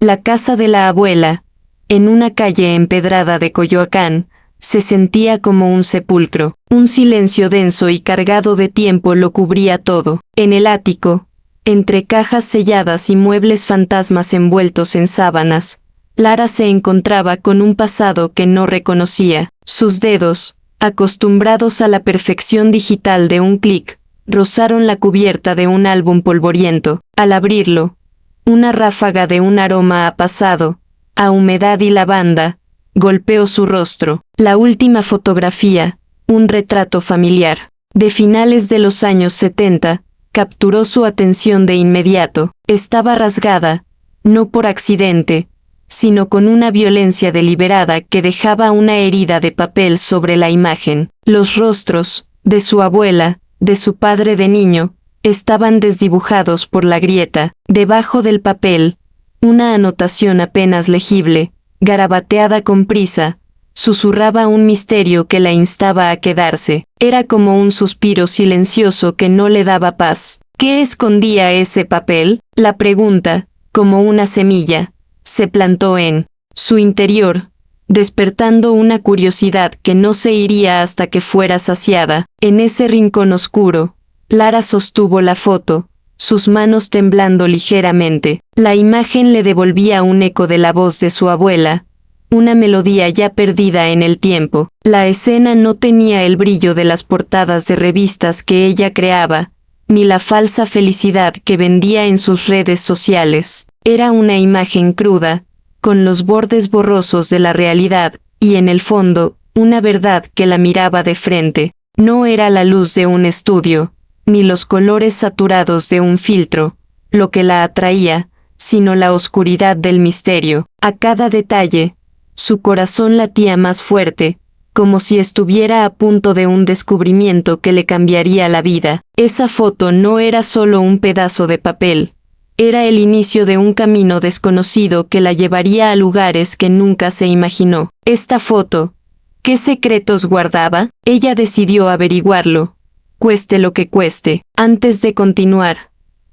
La casa de la abuela, en una calle empedrada de Coyoacán, se sentía como un sepulcro. Un silencio denso y cargado de tiempo lo cubría todo. En el ático, entre cajas selladas y muebles fantasmas envueltos en sábanas, Lara se encontraba con un pasado que no reconocía. Sus dedos, acostumbrados a la perfección digital de un clic, rozaron la cubierta de un álbum polvoriento. Al abrirlo, una ráfaga de un aroma a pasado, a humedad y lavanda, golpeó su rostro. La última fotografía, un retrato familiar, de finales de los años 70, capturó su atención de inmediato. Estaba rasgada, no por accidente, sino con una violencia deliberada que dejaba una herida de papel sobre la imagen. Los rostros, de su abuela, de su padre de niño, estaban desdibujados por la grieta. Debajo del papel, una anotación apenas legible, garabateada con prisa, susurraba un misterio que la instaba a quedarse. Era como un suspiro silencioso que no le daba paz. ¿Qué escondía ese papel? La pregunta, como una semilla, se plantó en su interior, despertando una curiosidad que no se iría hasta que fuera saciada. En ese rincón oscuro, Lara sostuvo la foto, sus manos temblando ligeramente. La imagen le devolvía un eco de la voz de su abuela, una melodía ya perdida en el tiempo. La escena no tenía el brillo de las portadas de revistas que ella creaba, ni la falsa felicidad que vendía en sus redes sociales. Era una imagen cruda, con los bordes borrosos de la realidad, y en el fondo, una verdad que la miraba de frente. No era la luz de un estudio, ni los colores saturados de un filtro, lo que la atraía, sino la oscuridad del misterio. A cada detalle, su corazón latía más fuerte, como si estuviera a punto de un descubrimiento que le cambiaría la vida. Esa foto no era solo un pedazo de papel, era el inicio de un camino desconocido que la llevaría a lugares que nunca se imaginó. Esta foto, ¿qué secretos guardaba? Ella decidió averiguarlo, cueste lo que cueste. Antes de continuar,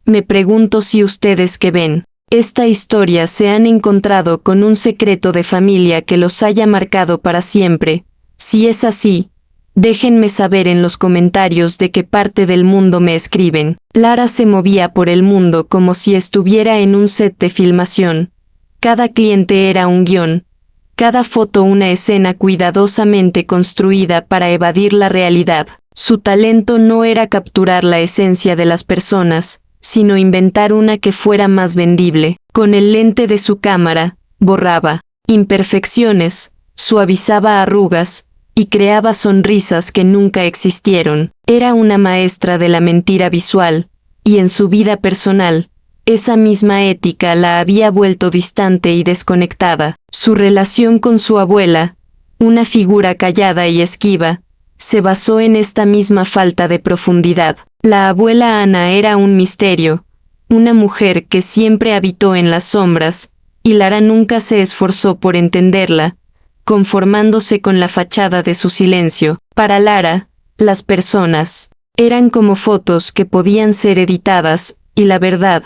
me pregunto si ustedes que ven esta historia se han encontrado con un secreto de familia que los haya marcado para siempre. Si es así, déjenme saber en los comentarios de qué parte del mundo me escriben. Lara se movía por el mundo como si estuviera en un set de filmación. Cada cliente era un guión, cada foto una escena cuidadosamente construida para evadir la realidad. Su talento no era capturar la esencia de las personas, sino inventar una que fuera más vendible. Con el lente de su cámara, borraba imperfecciones, suavizaba arrugas, y creaba sonrisas que nunca existieron. Era una maestra de la mentira visual, y en su vida personal, esa misma ética la había vuelto distante y desconectada. Su relación con su abuela, una figura callada y esquiva, se basó en esta misma falta de profundidad. La abuela Ana era un misterio, una mujer que siempre habitó en las sombras, y Lara nunca se esforzó por entenderla, conformándose con la fachada de su silencio. Para Lara, las personas eran como fotos que podían ser editadas, y la verdad,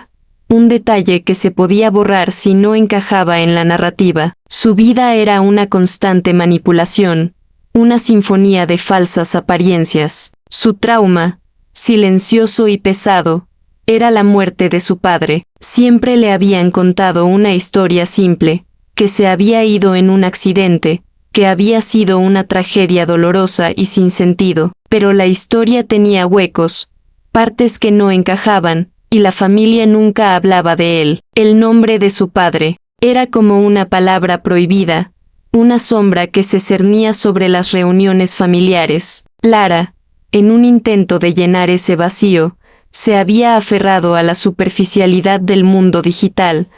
un detalle que se podía borrar si no encajaba en la narrativa. Su vida era una constante manipulación, una sinfonía de falsas apariencias. Su trauma, silencioso y pesado, era la muerte de su padre. Siempre le habían contado una historia simple, que se había ido en un accidente, que había sido una tragedia dolorosa y sin sentido, pero la historia tenía huecos, partes que no encajaban, y la familia nunca hablaba de él. El nombre de su padre era como una palabra prohibida, una sombra que se cernía sobre las reuniones familiares. Lara, en un intento de llenar ese vacío, se había aferrado a la superficialidad del mundo digital,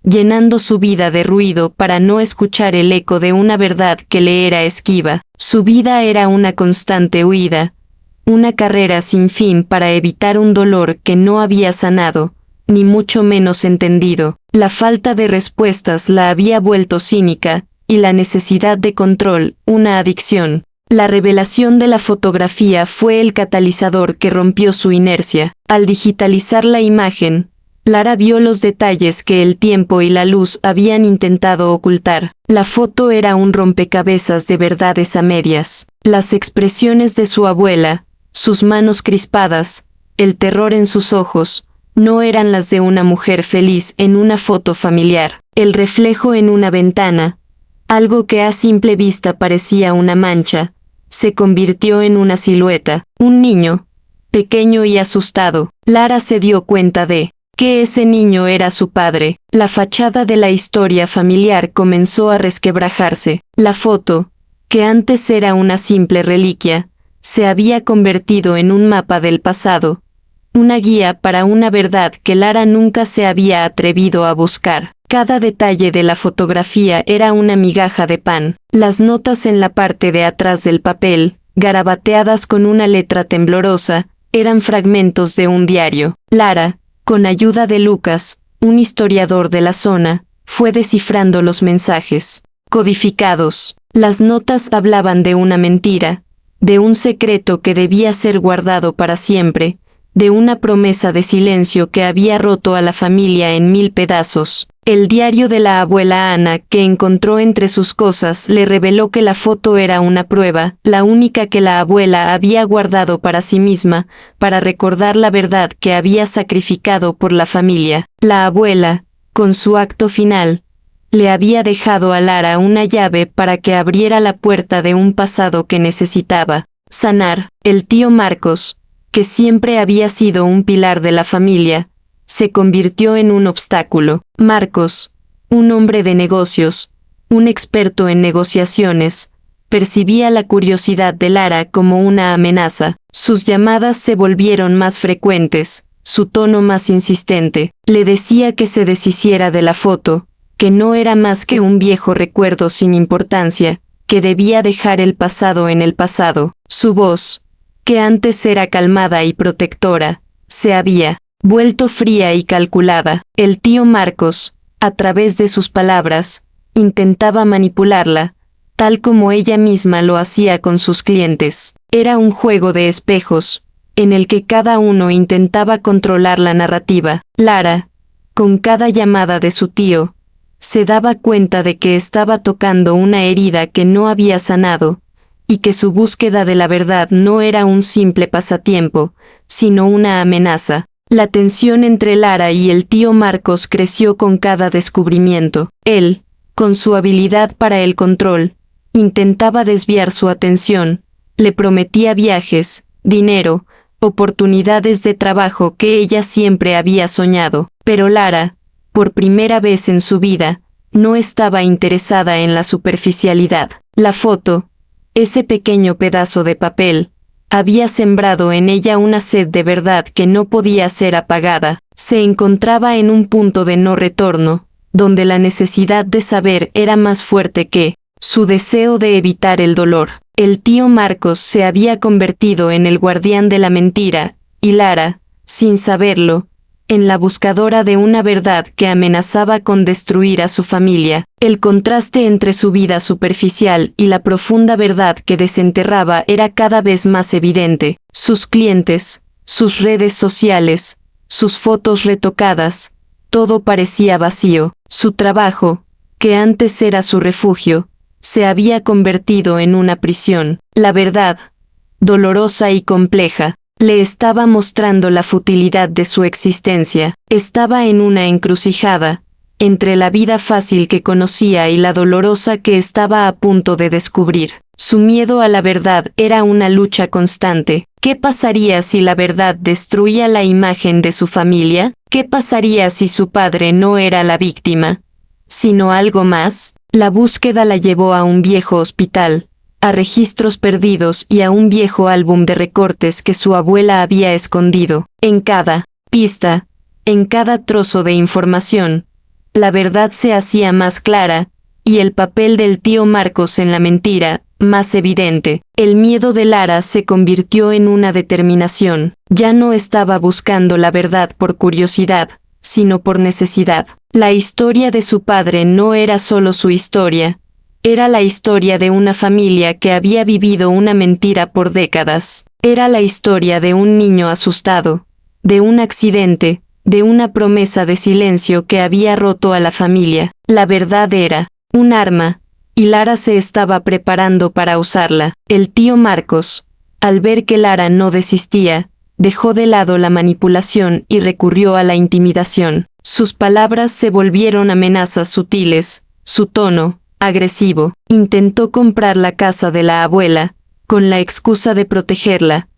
llenando su vida de ruido para no escuchar el eco de una verdad que le era esquiva. Su vida era una constante huida, una carrera sin fin para evitar un dolor que no había sanado, ni mucho menos entendido. La falta de respuestas la había vuelto cínica, y la necesidad de control, una adicción. La revelación de la fotografía fue el catalizador que rompió su inercia. Al digitalizar la imagen, Lara vio los detalles que el tiempo y la luz habían intentado ocultar. La foto era un rompecabezas de verdades a medias. Las expresiones de su abuela, sus manos crispadas, el terror en sus ojos, no eran las de una mujer feliz en una foto familiar. El reflejo en una ventana, algo que a simple vista parecía una mancha, se convirtió en una silueta. Un niño, pequeño y asustado. Lara se dio cuenta de que ese niño era su padre. La fachada de la historia familiar comenzó a resquebrajarse. La foto, que antes era una simple reliquia, se había convertido en un mapa del pasado, una guía para una verdad que Lara nunca se había atrevido a buscar. Cada detalle de la fotografía era una migaja de pan. Las notas en la parte de atrás del papel, garabateadas con una letra temblorosa, eran fragmentos de un diario. Lara, con ayuda de Lucas, un historiador de la zona, fue descifrando los mensajes codificados. Las notas hablaban de una mentira, de un secreto que debía ser guardado para siempre, de una promesa de silencio que había roto a la familia en 1000 pedazos. El diario de la abuela Ana que encontró entre sus cosas le reveló que la foto era una prueba, la única que la abuela había guardado para sí misma, para recordar la verdad que había sacrificado por la familia. La abuela, con su acto final, le había dejado a Lara una llave para que abriera la puerta de un pasado que necesitaba sanar. El tío Marcos, que siempre había sido un pilar de la familia, se convirtió en un obstáculo. Marcos, un hombre de negocios, un experto en negociaciones, percibía la curiosidad de Lara como una amenaza. Sus llamadas se volvieron más frecuentes, su tono más insistente. Le decía que se deshiciera de la foto, que no era más que un viejo recuerdo sin importancia, que debía dejar el pasado en el pasado. Su voz, que antes era calmada y protectora, se había vuelto fría y calculada. El tío Marcos, a través de sus palabras, intentaba manipularla, tal como ella misma lo hacía con sus clientes. Era un juego de espejos, en el que cada uno intentaba controlar la narrativa. Lara, con cada llamada de su tío, se daba cuenta de que estaba tocando una herida que no había sanado, y que su búsqueda de la verdad no era un simple pasatiempo, sino una amenaza. La tensión entre Lara y el tío Marcos creció con cada descubrimiento. Él, con su habilidad para el control, intentaba desviar su atención, le prometía viajes, dinero, oportunidades de trabajo que ella siempre había soñado. Pero Lara, por primera vez en su vida, no estaba interesada en la superficialidad. La foto, ese pequeño pedazo de papel, había sembrado en ella una sed de verdad que no podía ser apagada. Se encontraba en un punto de no retorno, donde la necesidad de saber era más fuerte que su deseo de evitar el dolor. El tío Marcos se había convertido en el guardián de la mentira, y Lara, sin saberlo, en la buscadora de una verdad que amenazaba con destruir a su familia. El contraste entre su vida superficial y la profunda verdad que desenterraba era cada vez más evidente. Sus clientes, sus redes sociales, sus fotos retocadas, todo parecía vacío. Su trabajo, que antes era su refugio, se había convertido en una prisión. La verdad, dolorosa y compleja, le estaba mostrando la futilidad de su existencia. Estaba en una encrucijada, entre la vida fácil que conocía y la dolorosa que estaba a punto de descubrir. Su miedo a la verdad era una lucha constante. ¿Qué pasaría si la verdad destruía la imagen de su familia? ¿Qué pasaría si su padre no era la víctima, sino algo más? La búsqueda la llevó a un viejo hospital, a registros perdidos y a un viejo álbum de recortes que su abuela había escondido. En cada pista, en cada trozo de información, la verdad se hacía más clara, y el papel del tío Marcos en la mentira, más evidente. El miedo de Lara se convirtió en una determinación. Ya no estaba buscando la verdad por curiosidad, sino por necesidad. La historia de su padre no era solo su historia, era la historia de una familia que había vivido una mentira por décadas. Era la historia de un niño asustado, de un accidente, de una promesa de silencio que había roto a la familia. La verdad era un arma, y Lara se estaba preparando para usarla. El tío Marcos, al ver que Lara no desistía, dejó de lado la manipulación y recurrió a la intimidación. Sus palabras se volvieron amenazas sutiles, su tono, agresivo. Intentó comprar la casa de la abuela, con la excusa de protegerla,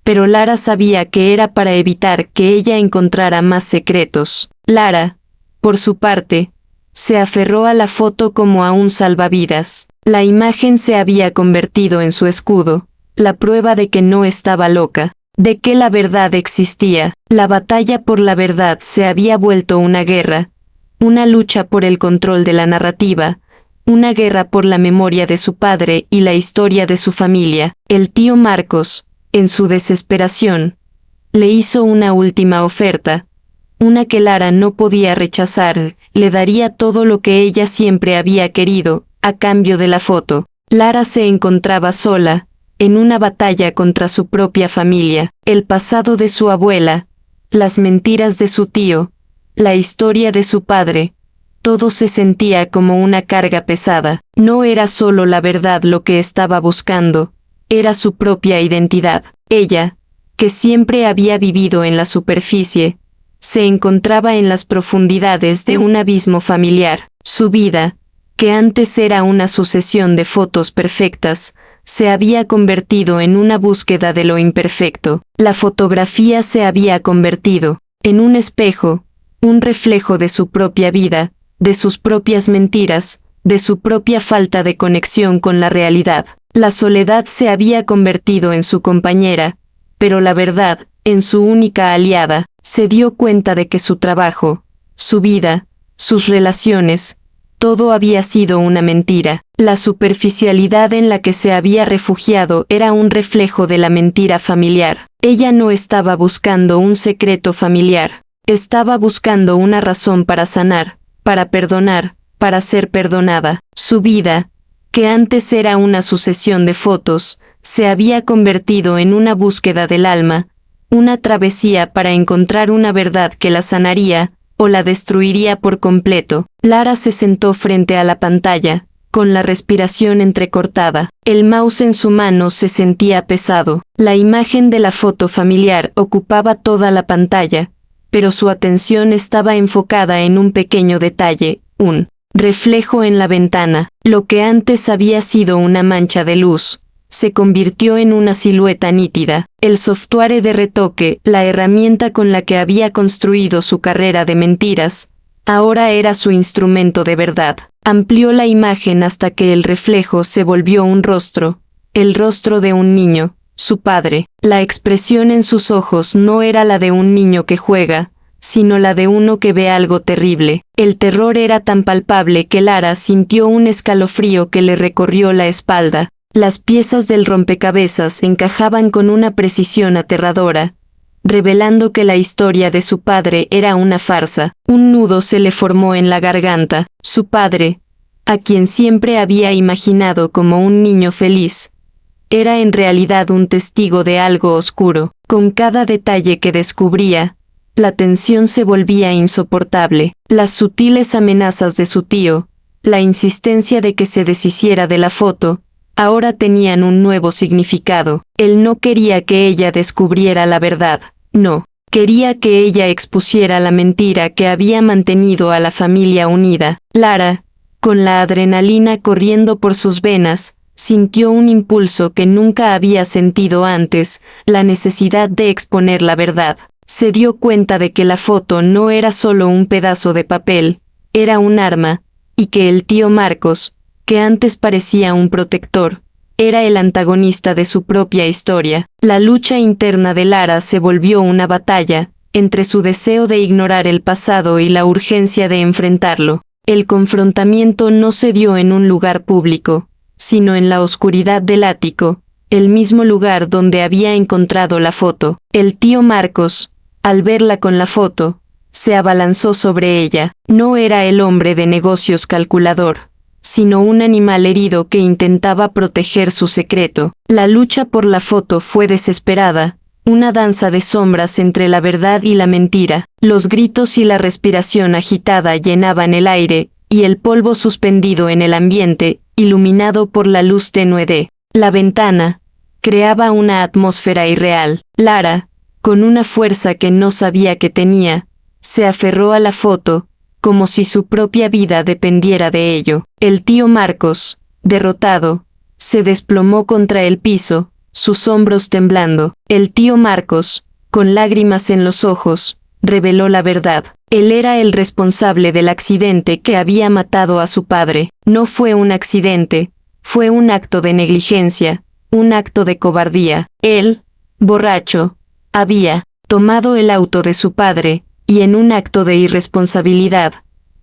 pero Lara sabía que era para evitar que ella encontrara más secretos. Lara, por su parte, se aferró a la foto como a un salvavidas. La imagen se había convertido en su escudo, la prueba de que no estaba loca, de que la verdad existía. La batalla por la verdad se había vuelto una guerra, una lucha por el control de la narrativa, una guerra por la memoria de su padre y la historia de su familia. El tío Marcos, en su desesperación, le hizo una última oferta, una que Lara no podía rechazar. Le daría todo lo que ella siempre había querido, a cambio de la foto. Lara se encontraba sola, en una batalla contra su propia familia, el pasado de su abuela, las mentiras de su tío, la historia de su padre. Todo se sentía como una carga pesada. No era solo la verdad lo que estaba buscando, era su propia identidad. Ella, que siempre había vivido en la superficie, se encontraba en las profundidades de un abismo familiar. Su vida, que antes era una sucesión de fotos perfectas, se había convertido en una búsqueda de lo imperfecto. La fotografía se había convertido en un espejo, un reflejo de su propia vida, de sus propias mentiras, de su propia falta de conexión con la realidad. La soledad se había convertido en su compañera, pero la verdad, en su única aliada. Se dio cuenta de que su trabajo, su vida, sus relaciones, todo había sido una mentira. La superficialidad en la que se había refugiado era un reflejo de la mentira familiar. Ella no estaba buscando un secreto familiar, estaba buscando una razón para sanar, para perdonar, para ser perdonada. Su vida, que antes era una sucesión de fotos, se había convertido en una búsqueda del alma, una travesía para encontrar una verdad que la sanaría, o la destruiría por completo. Lara se sentó frente a la pantalla, con la respiración entrecortada. El mouse en su mano se sentía pesado. La imagen de la foto familiar ocupaba toda la pantalla, pero su atención estaba enfocada en un pequeño detalle, un reflejo en la ventana. Lo que antes había sido una mancha de luz, se convirtió en una silueta nítida. El software de retoque, la herramienta con la que había construido su carrera de mentiras, ahora era su instrumento de verdad. Amplió la imagen hasta que el reflejo se volvió un rostro, el rostro de un niño, su padre. La expresión en sus ojos no era la de un niño que juega, sino la de uno que ve algo terrible. El terror era tan palpable que Lara sintió un escalofrío que le recorrió la espalda. Las piezas del rompecabezas encajaban con una precisión aterradora, revelando que la historia de su padre era una farsa. Un nudo se le formó en la garganta. Su padre, a quien siempre había imaginado como un niño feliz, era en realidad un testigo de algo oscuro. Con cada detalle que descubría, la tensión se volvía insoportable. Las sutiles amenazas de su tío, la insistencia de que se deshiciera de la foto, ahora tenían un nuevo significado. Él no quería que ella descubriera la verdad, no. Quería que ella expusiera la mentira que había mantenido a la familia unida. Lara, con la adrenalina corriendo por sus venas, sintió un impulso que nunca había sentido antes, la necesidad de exponer la verdad. Se dio cuenta de que la foto no era solo un pedazo de papel, era un arma, y que el tío Marcos, que antes parecía un protector, era el antagonista de su propia historia. La lucha interna de Lara se volvió una batalla, entre su deseo de ignorar el pasado y la urgencia de enfrentarlo. El confrontamiento no se dio en un lugar público, sino en la oscuridad del ático, el mismo lugar donde había encontrado la foto. El tío Marcos, al verla con la foto, se abalanzó sobre ella. No era el hombre de negocios calculador, sino un animal herido que intentaba proteger su secreto. La lucha por la foto fue desesperada, una danza de sombras entre la verdad y la mentira. Los gritos y la respiración agitada llenaban el aire, y el polvo suspendido en el ambiente, iluminado por la luz tenue de la ventana, creaba una atmósfera irreal. Lara, con una fuerza que no sabía que tenía, se aferró a la foto, como si su propia vida dependiera de ello. El tío Marcos, derrotado, se desplomó contra el piso, sus hombros temblando. El tío Marcos, con lágrimas en los ojos, reveló la verdad. Él era el responsable del accidente que había matado a su padre. No fue un accidente, fue un acto de negligencia, un acto de cobardía. Él, borracho, había tomado el auto de su padre, y en un acto de irresponsabilidad,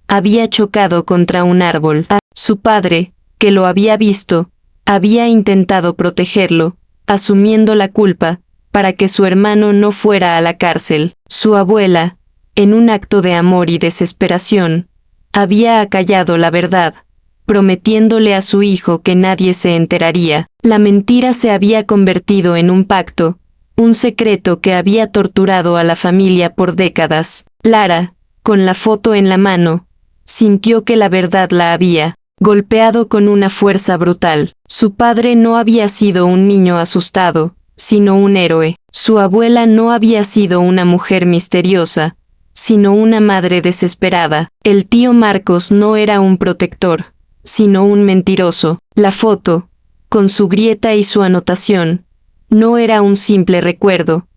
había chocado contra un árbol. Su padre, que lo había visto, había intentado protegerlo, asumiendo la culpa, para que su hermano no fuera a la cárcel. Su abuela, en un acto de amor y desesperación, había acallado la verdad, prometiéndole a su hijo que nadie se enteraría. La mentira se había convertido en un pacto, un secreto que había torturado a la familia por décadas. Lara, con la foto en la mano, sintió que la verdad la había golpeado con una fuerza brutal. Su padre no había sido un niño asustado, sino un héroe. Su abuela no había sido una mujer misteriosa, sino una madre desesperada. El tío Marcos no era un protector, sino un mentiroso. La foto, con su grieta y su anotación, no era un simple recuerdo,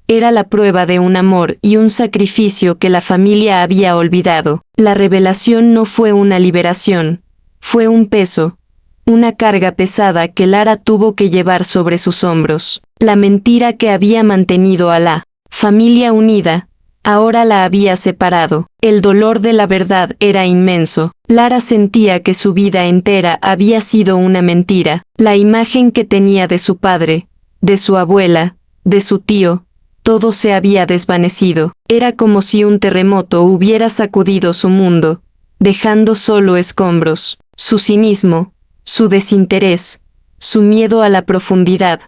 era la prueba de un amor y un sacrificio que la familia había olvidado. La revelación no fue una liberación, fue un peso, una carga pesada que Lara tuvo que llevar sobre sus hombros. La mentira que había mantenido a la familia unida, ahora la había separado. El dolor de la verdad era inmenso. Lara sentía que su vida entera había sido una mentira. La imagen que tenía de su padre, de su abuela, de su tío, todo se había desvanecido. Era como si un terremoto hubiera sacudido su mundo, dejando solo escombros. Su cinismo, su desinterés, su miedo a la profundidad,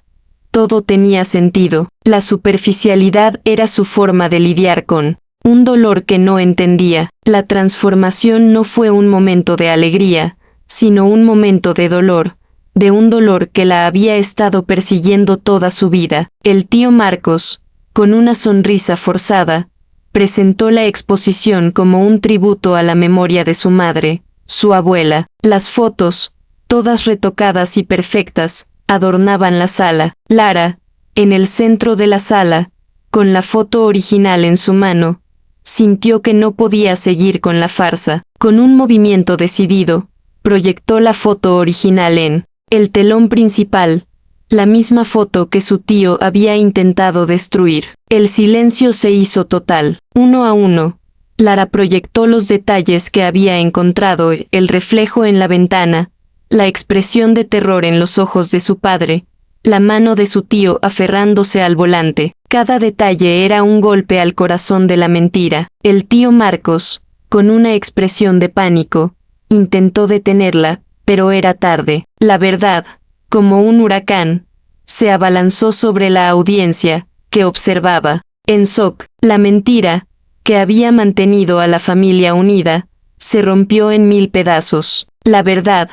todo tenía sentido. La superficialidad era su forma de lidiar con un dolor que no entendía. La transformación no fue un momento de alegría, sino un momento de dolor, de un dolor que la había estado persiguiendo toda su vida. El tío Marcos, con una sonrisa forzada, presentó la exposición como un tributo a la memoria de su madre, su abuela. Las fotos, todas retocadas y perfectas, adornaban la sala. Lara, en el centro de la sala, con la foto original en su mano, sintió que no podía seguir con la farsa. Con un movimiento decidido, proyectó la foto original en el telón principal, la misma foto que su tío había intentado destruir. El silencio se hizo total. Uno a uno, Lara proyectó los detalles que había encontrado, el reflejo en la ventana, la expresión de terror en los ojos de su padre, la mano de su tío aferrándose al volante. Cada detalle era un golpe al corazón de la mentira. El tío Marcos, con una expresión de pánico, intentó detenerla, pero era tarde. La verdad, como un huracán, se abalanzó sobre la audiencia, que observaba, en shock. La mentira, que había mantenido a la familia unida, se rompió en 1000 pedazos. La verdad,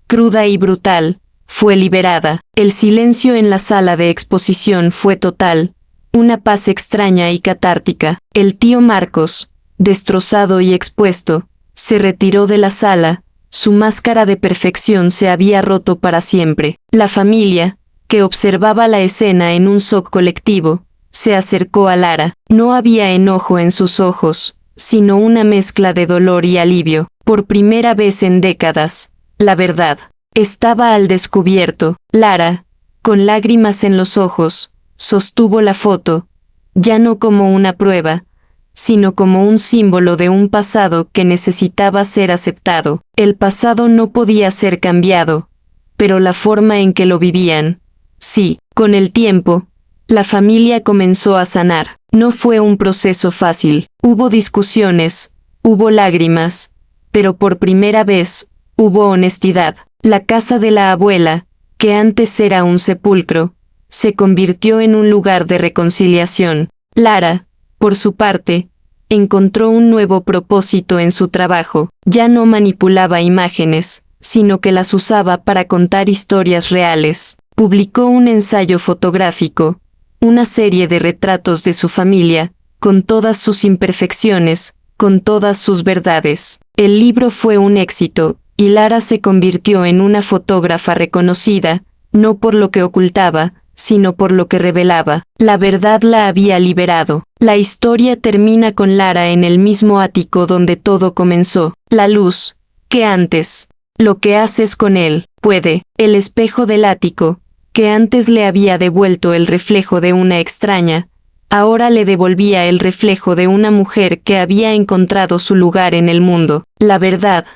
cruda y brutal, fue liberada. El silencio en la sala de exposición fue total, una paz extraña y catártica. El tío Marcos, destrozado y expuesto, se retiró de la sala, su máscara de perfección se había roto para siempre. La familia, que observaba la escena en un shock colectivo, se acercó a Lara. No había enojo en sus ojos, sino una mezcla de dolor y alivio. Por primera vez en décadas, la verdad estaba al descubierto. Lara, con lágrimas en los ojos, sostuvo la foto, ya no como una prueba, sino como un símbolo de un pasado que necesitaba ser aceptado. El pasado no podía ser cambiado, pero la forma en que lo vivían, sí. Con el tiempo, la familia comenzó a sanar. No fue un proceso fácil. Hubo discusiones, hubo lágrimas, pero por primera vez, hubo honestidad. La casa de la abuela, que antes era un sepulcro, se convirtió en un lugar de reconciliación. Lara, por su parte, encontró un nuevo propósito en su trabajo. Ya no manipulaba imágenes, sino que las usaba para contar historias reales. Publicó un ensayo fotográfico, una serie de retratos de su familia, con todas sus imperfecciones, con todas sus verdades. El libro fue un éxito, y Lara se convirtió en una fotógrafa reconocida, no por lo que ocultaba, sino por lo que revelaba. La verdad la había liberado. La historia termina con Lara en el mismo ático donde todo comenzó. La luz, que antes, lo que haces con él, puede, el espejo del ático, que antes le había devuelto el reflejo de una extraña, ahora le devolvía el reflejo de una mujer que había encontrado su lugar en el mundo. La verdad,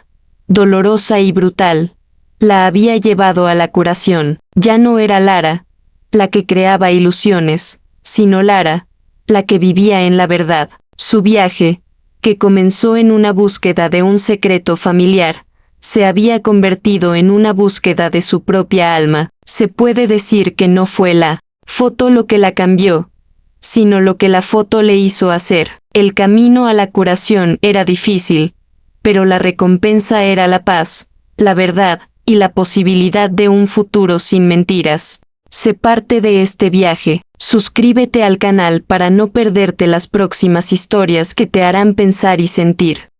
dolorosa y brutal, la había llevado a la curación. Ya no era Lara, la que creaba ilusiones, sino Lara, la que vivía en la verdad. Su viaje, que comenzó en una búsqueda de un secreto familiar, se había convertido en una búsqueda de su propia alma. Se puede decir que no fue la foto lo que la cambió, sino lo que la foto le hizo hacer. El camino a la curación era difícil, pero la recompensa era la paz, la verdad, y la posibilidad de un futuro sin mentiras. Sé parte de este viaje. Suscríbete al canal para no perderte las próximas historias que te harán pensar y sentir.